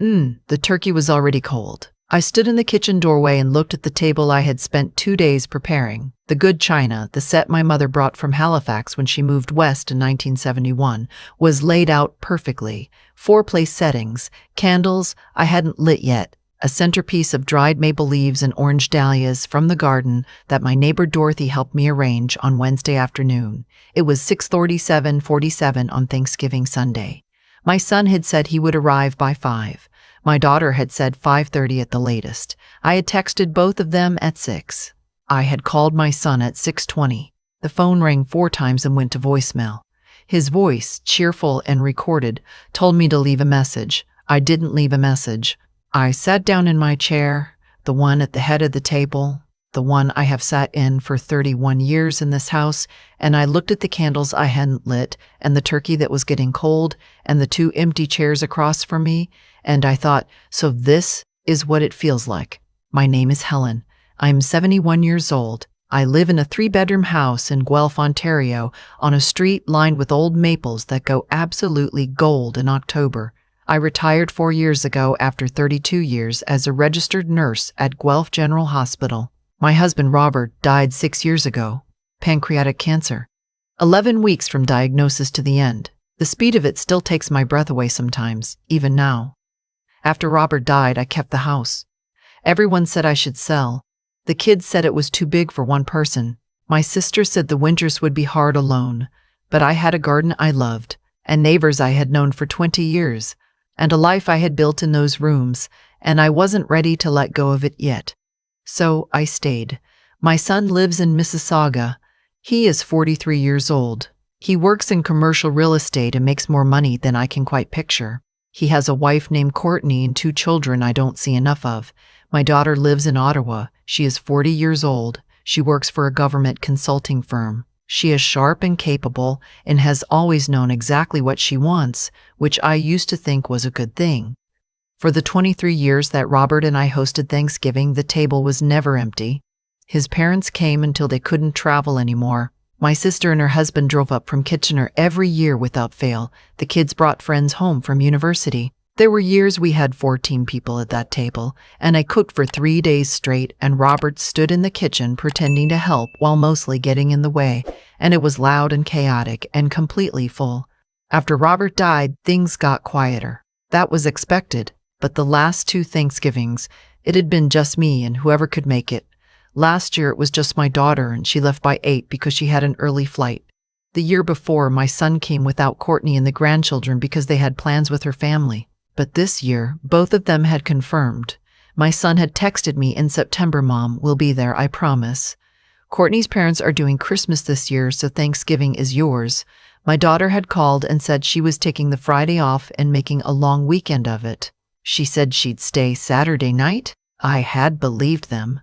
The turkey was already cold. I stood in the kitchen doorway and looked at the table I had spent 2 days preparing. The good china, the set my mother brought from Halifax when she moved west in 1971, was laid out perfectly. 4-place settings, candles I hadn't lit yet, a centerpiece of dried maple leaves and orange dahlias from the garden that my neighbor Dorothy helped me arrange on Wednesday afternoon. It was 6:47 on Thanksgiving Sunday. My son had said he would arrive by 5. My daughter had said 5:30 at the latest. I had texted both of them at 6. I had called my son at 6:20. The phone rang 4 times and went to voicemail. His voice, cheerful and recorded, told me to leave a message. I didn't leave a message. I sat down in my chair, the one at the head of the table, the one I have sat in for 31 years in this house, and I looked at the candles I hadn't lit, and the turkey that was getting cold, and the 2 empty chairs across from me, and I thought, so this is what it feels like. My name is Helen. I'm 71 years old. I live in a 3-bedroom house in Guelph, Ontario, on a street lined with old maples that go absolutely gold in October. I retired 4 years ago after 32 years as a registered nurse at Guelph General Hospital. My husband Robert died 6 years ago, pancreatic cancer. 11 weeks from diagnosis to the end. The speed of it still takes my breath away sometimes, even now. After Robert died, I kept the house. Everyone said I should sell. The kids said it was too big for one person. My sister said the winters would be hard alone, but I had a garden I loved, and neighbors I had known for 20 years, and a life I had built in those rooms, and I wasn't ready to let go of it yet. So I stayed. My son lives in Mississauga. He is 43 years old. He works in commercial real estate and makes more money than I can quite picture. He has a wife named Courtney and 2 children I don't see enough of. My daughter lives in Ottawa. She is 40 years old. She works for a government consulting firm. She is sharp and capable and has always known exactly what she wants, which I used to think was a good thing. For the 23 years that Robert and I hosted Thanksgiving, the table was never empty. His parents came until they couldn't travel anymore. My sister and her husband drove up from Kitchener every year without fail. The kids brought friends home from university. There were years we had 14 people at that table, and I cooked for 3 days straight, and Robert stood in the kitchen pretending to help while mostly getting in the way, and it was loud and chaotic and completely full. After Robert died, things got quieter. That was expected, but the last 2 Thanksgivings, it had been just me and whoever could make it. Last year it was just my daughter, and she left by 8 because she had an early flight. The year before, my son came without Courtney and the grandchildren because they had plans with her family. But this year, both of them had confirmed. My son had texted me in September, "Mom, we'll be there, I promise." Courtney's parents are doing Christmas this year, so Thanksgiving is yours. My daughter had called and said she was taking the Friday off and making a long weekend of it. She said she'd stay Saturday night. I had believed them.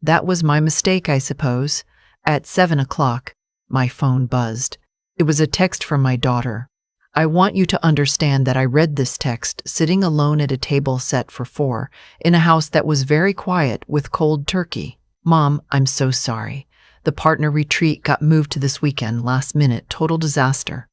That was my mistake, I suppose. At 7 o'clock, my phone buzzed. It was a text from my daughter. I want you to understand that I read this text sitting alone at a table set for 4, in a house that was very quiet with cold turkey. Mom, I'm so sorry. The partner retreat got moved to this weekend, last minute, total disaster.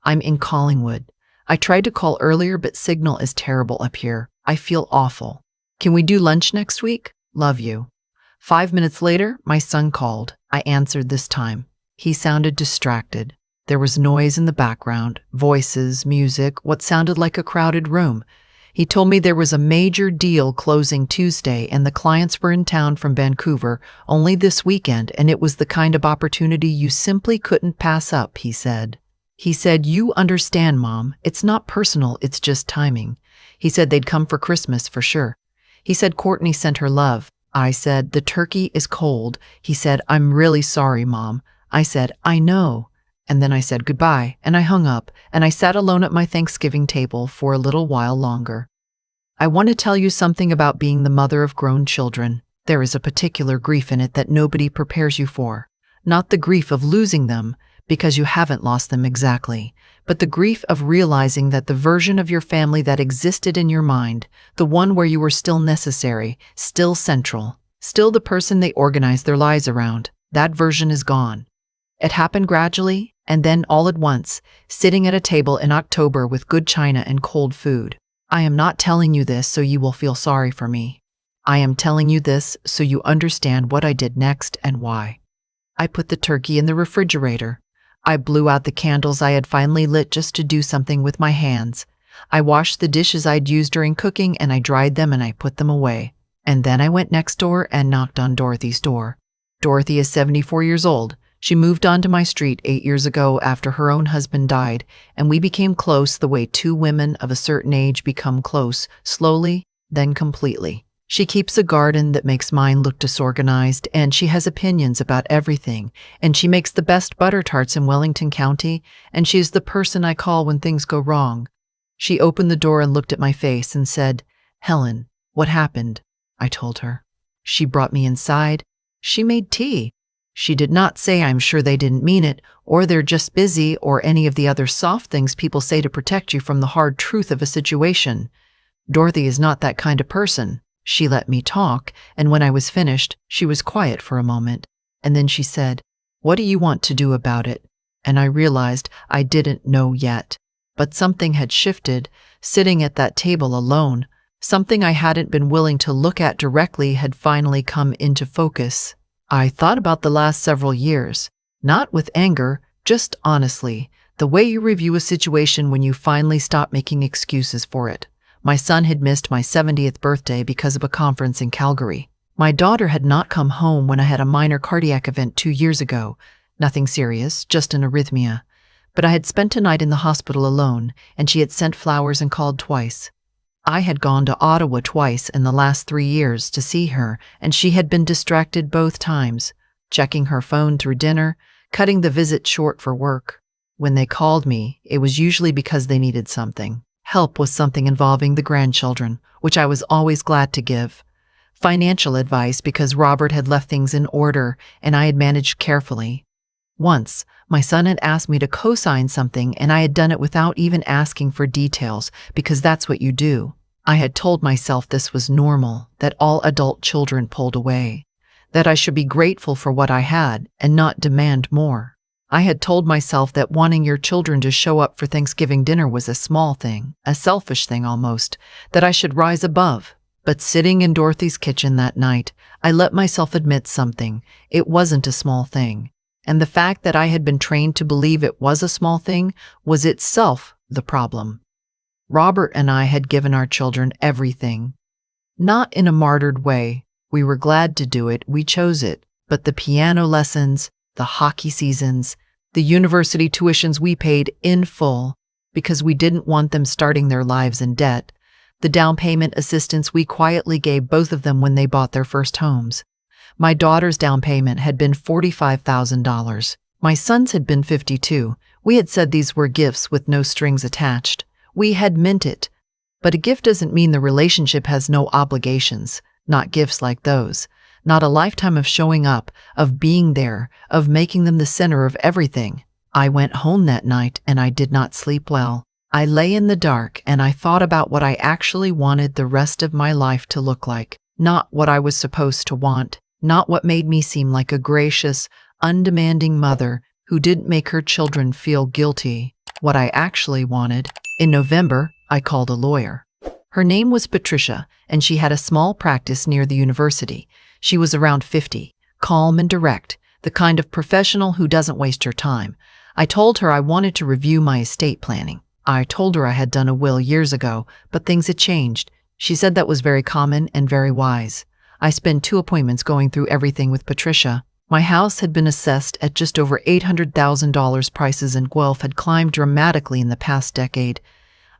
I'm in Collingwood. I tried to call earlier, but signal is terrible up here. I feel awful. Can we do lunch next week? Love you. 5 minutes later, my son called. I answered this time. He sounded distracted. There was noise in the background, voices, music, what sounded like a crowded room. He told me there was a major deal closing Tuesday and the clients were in town from Vancouver only this weekend, and it was the kind of opportunity you simply couldn't pass up, he said. He said, "You understand, Mom. It's not personal, it's just timing." He said they'd come for Christmas for sure. He said Courtney sent her love. I said, "The turkey is cold." He said, "I'm really sorry, Mom." I said, "I know." And then I said goodbye, and I hung up, and I sat alone at my Thanksgiving table for a little while longer. I want to tell you something about being the mother of grown children. There is a particular grief in it that nobody prepares you for. Not the grief of losing them, because you haven't lost them exactly, but the grief of realizing that the version of your family that existed in your mind, the one where you were still necessary, still central, still the person they organized their lives around, that version is gone. It happened gradually, and then all at once, sitting at a table in October with good china and cold food. I am not telling you this so you will feel sorry for me. I am telling you this so you understand what I did next and why. I put the turkey in the refrigerator. I blew out the candles I had finally lit just to do something with my hands. I washed the dishes I'd used during cooking and I dried them and I put them away. And then I went next door and knocked on Dorothy's door. Dorothy is 74 years old. She moved onto my street 8 years ago after her own husband died, and we became close the way two women of a certain age become close, slowly, then completely. She keeps a garden that makes mine look disorganized, and she has opinions about everything, and she makes the best butter tarts in Wellington County, and she is the person I call when things go wrong. She opened the door and looked at my face and said, "Helen, what happened?" I told her. She brought me inside. She made tea. She did not say "I'm sure they didn't mean it," or "they're just busy," or any of the other soft things people say to protect you from the hard truth of a situation. Dorothy is not that kind of person. She let me talk, and when I was finished, she was quiet for a moment, and then she said, "What do you want to do about it?" And I realized I didn't know yet. But something had shifted. Sitting at that table alone, something I hadn't been willing to look at directly had finally come into focus. I thought about the last several years, not with anger, just honestly, the way you review a situation when you finally stop making excuses for it. My son had missed my 70th birthday because of a conference in Calgary. My daughter had not come home when I had a minor cardiac event 2 years ago. Nothing serious, just an arrhythmia. But I had spent a night in the hospital alone, and she had sent flowers and called twice. I had gone to Ottawa twice in the last 3 years to see her, and she had been distracted both times, checking her phone through dinner, cutting the visit short for work. When they called me, it was usually because they needed something. Help was something involving the grandchildren, which I was always glad to give. Financial advice because Robert had left things in order and I had managed carefully. Once, my son had asked me to co-sign something and I had done it without even asking for details because that's what you do. I had told myself this was normal, that all adult children pulled away, that I should be grateful for what I had and not demand more. I had told myself that wanting your children to show up for Thanksgiving dinner was a small thing, a selfish thing almost, that I should rise above. But sitting in Dorothy's kitchen that night, I let myself admit something. It wasn't a small thing. And the fact that I had been trained to believe it was a small thing was itself the problem. Robert and I had given our children everything. Not in a martyred way. We were glad to do it, we chose it. But the piano lessons, the hockey seasons, the university tuitions we paid in full because we didn't want them starting their lives in debt, the down payment assistance we quietly gave both of them when they bought their first homes. My daughter's down payment had been $45,000. My son's had been $52,000. We had said these were gifts with no strings attached. We had meant it. But a gift doesn't mean the relationship has no obligations, not gifts like those. Not a lifetime of showing up, of being there, of making them the center of everything. I went home that night and I did not sleep well. I lay in the dark and I thought about what I actually wanted the rest of my life to look like. Not what I was supposed to want. Not what made me seem like a gracious, undemanding mother who didn't make her children feel guilty. What I actually wanted. In November, I called a lawyer. Her name was Patricia, and she had a small practice near the university. She was around 50, calm and direct, the kind of professional who doesn't waste her time. I told her I wanted to review my estate planning. I told her I had done a will years ago, but things had changed. She said that was very common and very wise. I spent 2 appointments going through everything with Patricia. My house had been assessed at just over $800,000. Prices in Guelph had climbed dramatically in the past decade.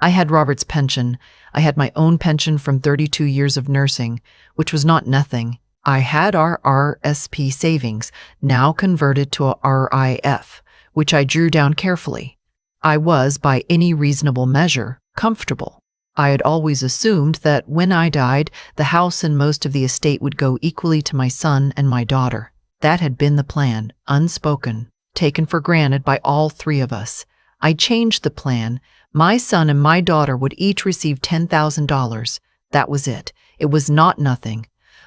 I had Robert's pension. I had my own pension from 32 years of nursing, which was not nothing. I had our RSP savings, now converted to a RIF, which I drew down carefully. I was, by any reasonable measure, comfortable. I had always assumed that when I died, the house and most of the estate would go equally to my son and my daughter. That had been the plan, unspoken, taken for granted by all 3 of us. I changed the plan. My son and my daughter would each receive $10,000. That was it. It was not nothing.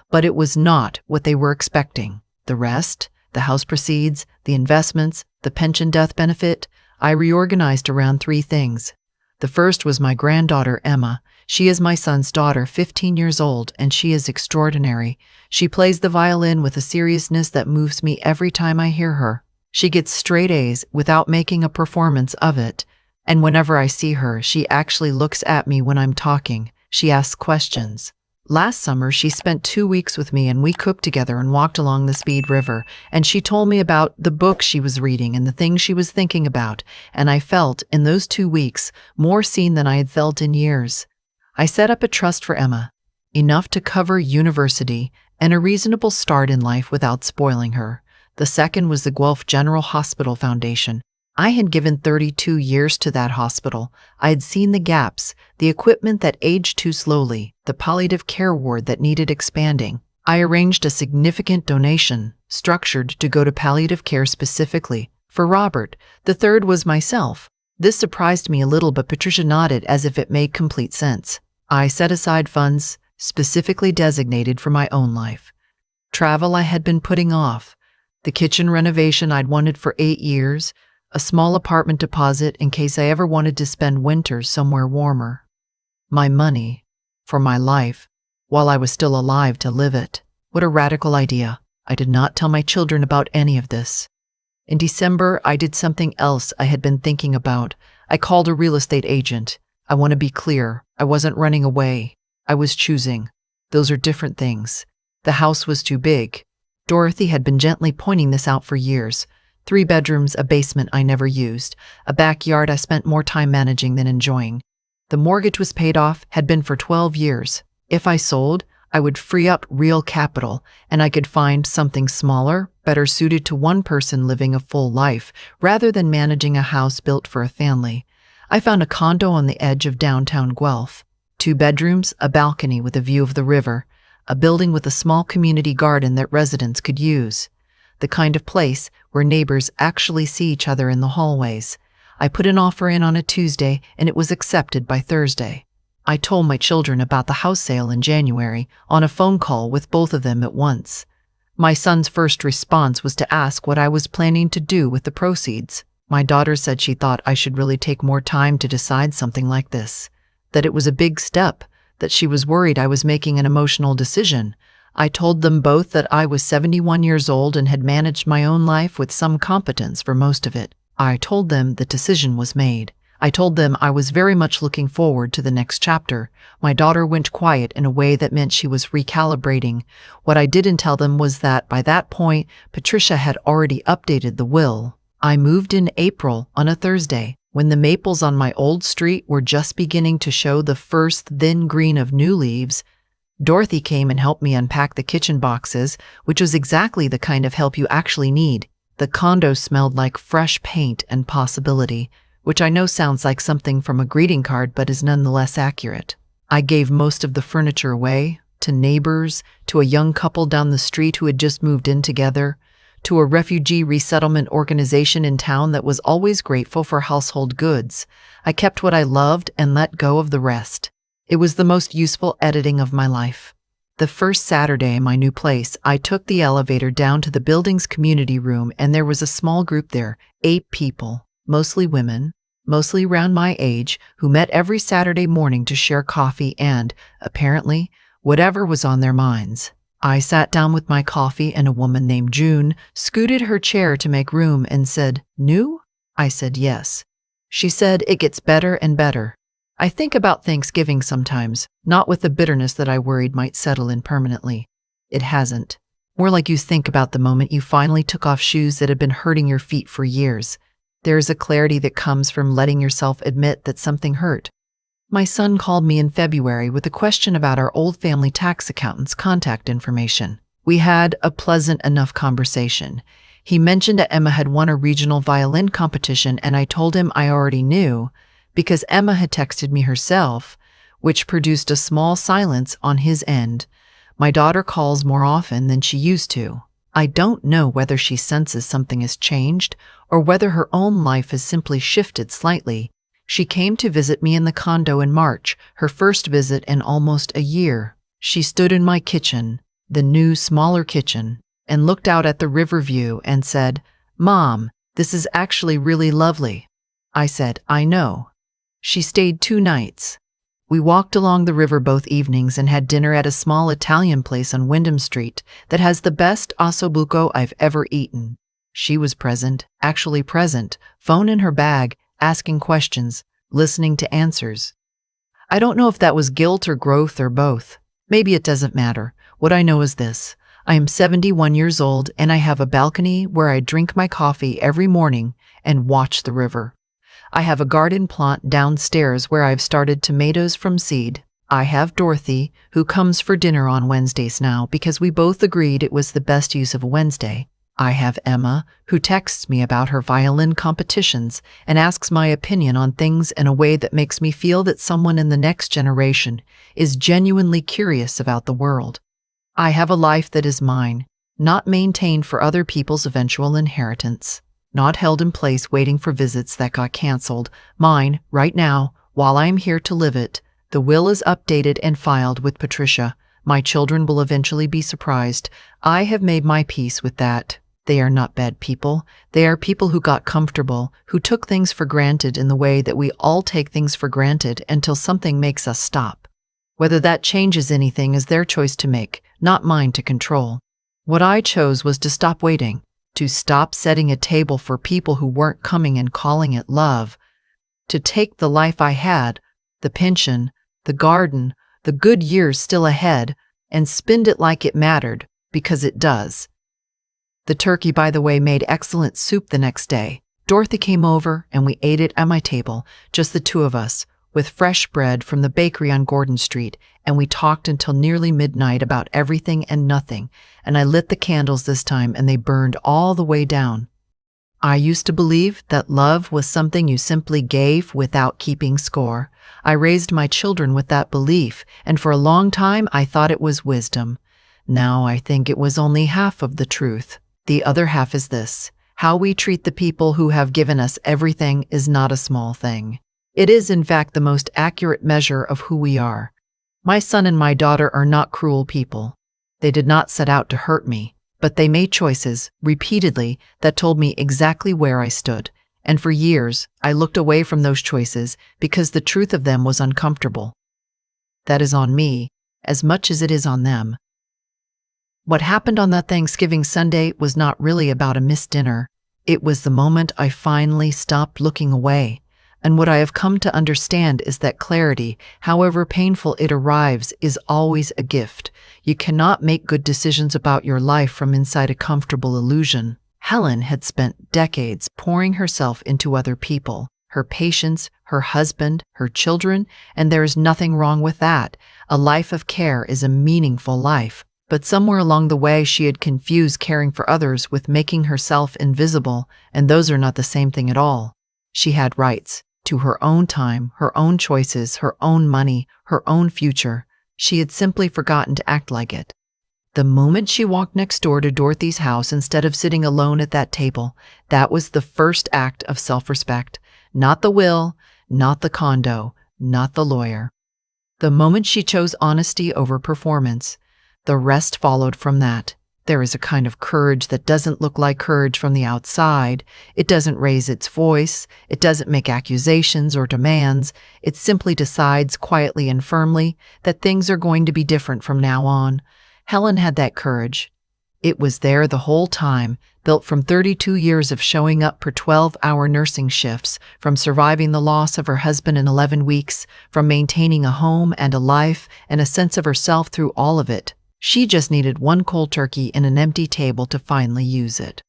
But it was not what they were expecting. The rest, the house proceeds, the investments, the pension death benefit, I reorganized around 3 things. The first was my granddaughter, Emma. She is my son's daughter, 15 years old, and she is extraordinary. She plays the violin with a seriousness that moves me every time I hear her. She gets straight A's without making a performance of it. And whenever I see her, she actually looks at me when I'm talking. She asks questions. Last summer, she spent 2 weeks with me and we cooked together and walked along the Speed River, and she told me about the book she was reading and the things she was thinking about, and I felt, in those 2 weeks, more seen than I had felt in years. I set up a trust for Emma, enough to cover university and a reasonable start in life without spoiling her. The second was the Guelph General Hospital Foundation. I had given 32 years to that hospital. I had seen the gaps, the equipment that aged too slowly, the palliative care ward that needed expanding. I arranged a significant donation, structured to go to palliative care specifically, for Robert. The third was myself. This surprised me a little, but Patricia nodded as if it made complete sense. I set aside funds, specifically designated for my own life. Travel I had been putting off, the kitchen renovation I'd wanted for 8 years, a small apartment deposit in case I ever wanted to spend winters somewhere warmer. My money, for my life, while I was still alive to live it. What a radical idea. I did not tell my children about any of this. In December, I did something else I had been thinking about. I called a real estate agent. I want to be clear, I wasn't running away. I was choosing. Those are different things. The house was too big. Dorothy had been gently pointing this out for years. 3 bedrooms, a basement I never used, a backyard I spent more time managing than enjoying. The mortgage was paid off, had been for 12 years. If I sold, I would free up real capital, and I could find something smaller, better suited to one person living a full life, rather than managing a house built for a family. I found a condo on the edge of downtown Guelph. 2 bedrooms, a balcony with a view of the river, a building with a small community garden that residents could use. The kind of place where neighbors actually see each other in the hallways. I put an offer in on a Tuesday, and it was accepted by Thursday. I told my children about the house sale in January on a phone call with both of them at once. My son's first response was to ask what I was planning to do with the proceeds. My daughter said she thought I should really take more time to decide something like this, that it was a big step, that she was worried I was making an emotional decision. I told them both that I was 71 years old and had managed my own life with some competence for most of it. I told them the decision was made. I told them I was very much looking forward to the next chapter. My daughter went quiet in a way that meant she was recalibrating. What I didn't tell them was that by that point, Patricia had already updated the will. I moved in April on a Thursday, when the maples on my old street were just beginning to show the first thin green of new leaves. Dorothy came and helped me unpack the kitchen boxes, which was exactly the kind of help you actually need. The condo smelled like fresh paint and possibility, which I know sounds like something from a greeting card but is nonetheless accurate. I gave most of the furniture away, to neighbors, to a young couple down the street who had just moved in together, to a refugee resettlement organization in town that was always grateful for household goods. I kept what I loved and let go of the rest. It was the most useful editing of my life. The first Saturday in my new place, I took the elevator down to the building's community room, and there was a small group there, 8 people, mostly women, mostly around my age, who met every Saturday morning to share coffee and, apparently, whatever was on their minds. I sat down with my coffee, and a woman named June scooted her chair to make room and said, "New?" I said yes. She said, "It gets better and better. I think about Thanksgiving sometimes, not with the bitterness that I worried might settle in permanently. It hasn't. More like you think about the moment you finally took off shoes that had been hurting your feet for years. There is a clarity that comes from letting yourself admit that something hurt. My son called me in February with a question about our old family tax accountant's contact information. We had a pleasant enough conversation. He mentioned that Emma had won a regional violin competition, and I told him I already knew, because Emma had texted me herself, which produced a small silence on his end. My daughter calls more often than she used to. I don't know whether she senses something has changed or whether her own life has simply shifted slightly. She came to visit me in the condo in March, her first visit in almost a year. She stood in my kitchen, the new, smaller kitchen, and looked out at the river view and said, "Mom, this is actually really lovely." I said, "I know." She stayed 2 nights. We walked along the river both evenings and had dinner at a small Italian place on Wyndham Street that has the best ossobuco I've ever eaten. She was present, actually present, phone in her bag, asking questions, listening to answers. I don't know if that was guilt or growth or both. Maybe it doesn't matter. What I know is this. I am 71 years old and I have a balcony where I drink my coffee every morning and watch the river. I have a garden plant downstairs where I've started tomatoes from seed. I have Dorothy, who comes for dinner on Wednesdays now because we both agreed it was the best use of a Wednesday. I have Emma, who texts me about her violin competitions and asks my opinion on things in a way that makes me feel that someone in the next generation is genuinely curious about the world. I have a life that is mine, not maintained for other people's eventual inheritance, not held in place waiting for visits that got canceled. Mine, right now, while I am here to live it. The will is updated and filed with Patricia. My children will eventually be surprised. I have made my peace with that. They are not bad people. They are people who got comfortable, who took things for granted in the way that we all take things for granted until something makes us stop. Whether that changes anything is their choice to make, not mine to control. What I chose was to stop waiting, to stop setting a table for people who weren't coming and calling it love, to take the life I had, the pension, the garden, the good years still ahead, and spend it like it mattered, because it does. The turkey, by the way, made excellent soup the next day. Dorothy came over and we ate it at my table, just the two of us, with fresh bread from the bakery on Gordon Street, and we talked until nearly midnight about everything and nothing, and I lit the candles this time and they burned all the way down. I used to believe that love was something you simply gave without keeping score. I raised my children with that belief, and for a long time I thought it was wisdom. Now I think it was only half of the truth. The other half is this. How we treat the people who have given us everything is not a small thing. It is, in fact, the most accurate measure of who we are. My son and my daughter are not cruel people. They did not set out to hurt me, but they made choices, repeatedly, that told me exactly where I stood. And for years, I looked away from those choices because the truth of them was uncomfortable. That is on me, as much as it is on them. What happened on that Thanksgiving Sunday was not really about a missed dinner. It was the moment I finally stopped looking away. And what I have come to understand is that clarity, however painful it arrives, is always a gift. You cannot make good decisions about your life from inside a comfortable illusion. Helen had spent decades pouring herself into other people, her patients, her husband, her children, and there is nothing wrong with that. A life of care is a meaningful life. But somewhere along the way she had confused caring for others with making herself invisible, and those are not the same thing at all. She had rights to her own time, her own choices, her own money, her own future. She had simply forgotten to act like it. The moment she walked next door to Dorothy's house instead of sitting alone at that table, that was the first act of self-respect. Not the will, not the condo, not the lawyer. The moment she chose honesty over performance, the rest followed from that. There is a kind of courage that doesn't look like courage from the outside. It doesn't raise its voice. It doesn't make accusations or demands. It simply decides quietly and firmly that things are going to be different from now on. Helen had that courage. It was there the whole time, built from 32 years of showing up for 12-hour nursing shifts, from surviving the loss of her husband in 11 weeks, from maintaining a home and a life and a sense of herself through all of it. She just needed one cold turkey and an empty table to finally use it.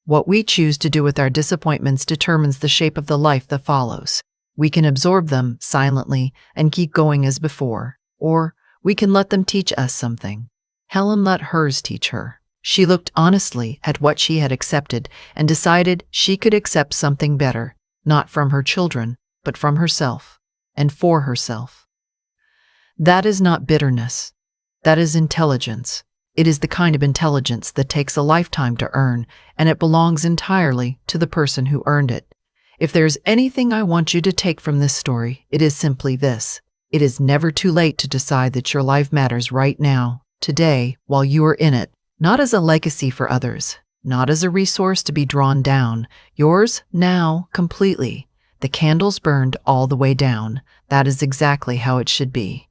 What we choose to do with our disappointments determines the shape of the life that follows. We can absorb them silently and keep going as before, or we can let them teach us something. Helen let hers teach her. She looked honestly at what she had accepted and decided she could accept something better, not from her children, but from herself, and for herself. That is not bitterness. That is intelligence. It is the kind of intelligence that takes a lifetime to earn, and it belongs entirely to the person who earned it. If there's anything I want you to take from this story, it is simply this. It is never too late to decide that your life matters right now, today, while you are in it, not as a legacy for others, not as a resource to be drawn down, yours now, completely. The candles burned all the way down. That is exactly how it should be.